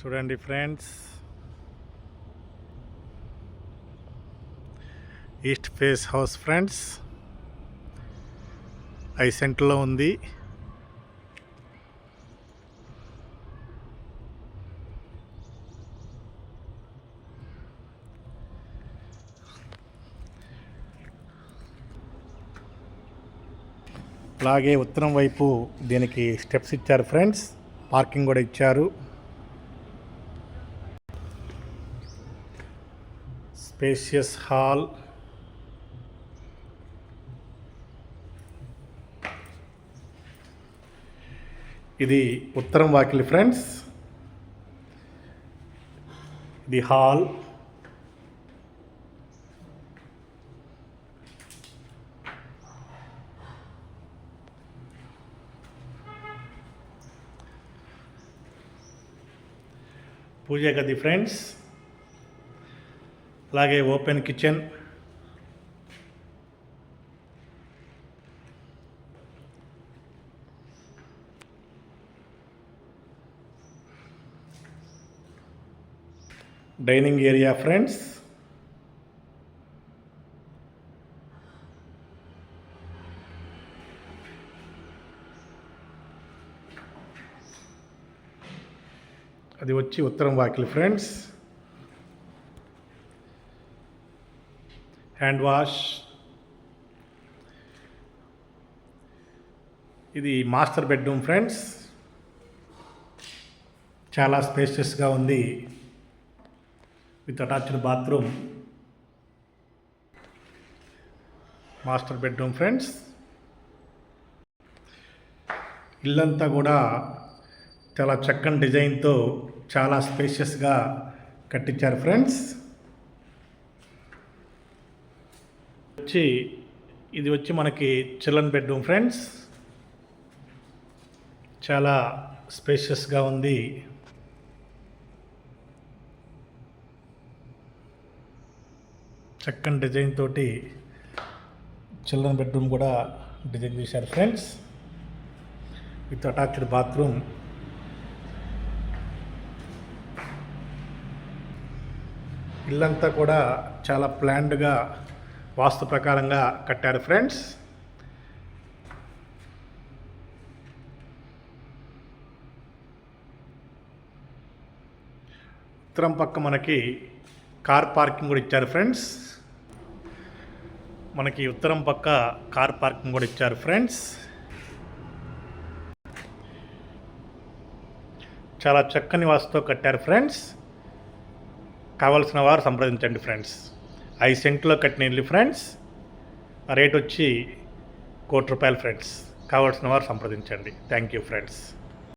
చూడండి friends, east face house friends ఐసెంట్లో ఉంది. అలాగే ఉత్తరం వైపు దీనికి స్టెప్స్ ఇచ్చారు ఫ్రెండ్స్, పార్కింగ్ కూడా ఇచ్చారు. స్పేషియస్ హాల్, ఇది ఉత్తరం వాకిలి ఫ్రెండ్స్, ఇది హాల్. పూజ గది ఫ్రెండ్స్, అలాగే open kitchen, dining area friends, అది వచ్చి ఉత్తరం వాకిలి ఫ్రెండ్స్. హ్యాండ్ వాష్, ఇది మాస్టర్ బెడ్రూమ్ ఫ్రెండ్స్, చాలా స్పేషియస్గా ఉంది with attached bathroom. Master bedroom friends, ఇల్లంతా కూడా చాలా చక్కని డిజైన్తో చాలా స్పేషియస్గా కట్టించారు ఫ్రెండ్స్. ఇది వచ్చి మనకి చిల్డ్రన్ బెడ్రూమ్ ఫ్రెండ్స్, చాలా స్పేషియస్గా ఉంది. చక్కని డిజైన్ తోటి చిల్డ్రన్ బెడ్రూమ్ కూడా డిజైన్ చేశారు ఫ్రెండ్స్ విత్ అటాచ్డ్ బాత్రూమ్. ఇల్లంతా కూడా చాలా ప్లాన్డ్గా వాస్తు ప్రకారంగా కట్టారు ఫ్రెండ్స్. ఉత్తరం పక్క మనకి కార్ పార్కింగ్ కూడా ఇచ్చారు ఫ్రెండ్స్. మనకి ఉత్తరం పక్క కార్ పార్కింగ్ కూడా ఇచ్చారు ఫ్రెండ్స్. చాలా చక్కని వాస్తుతో కట్టారు ఫ్రెండ్స్. కావాల్సిన వారు సంప్రదించండి ఫ్రెండ్స్. 5 సెంట్లో కట్టిన ఇల్లు ఫ్రెండ్స్, రేట్ వచ్చి ₹1,00,00,000 ఫ్రెండ్స్. కావాల్సిన వారు సంప్రదించండి. Thank you friends.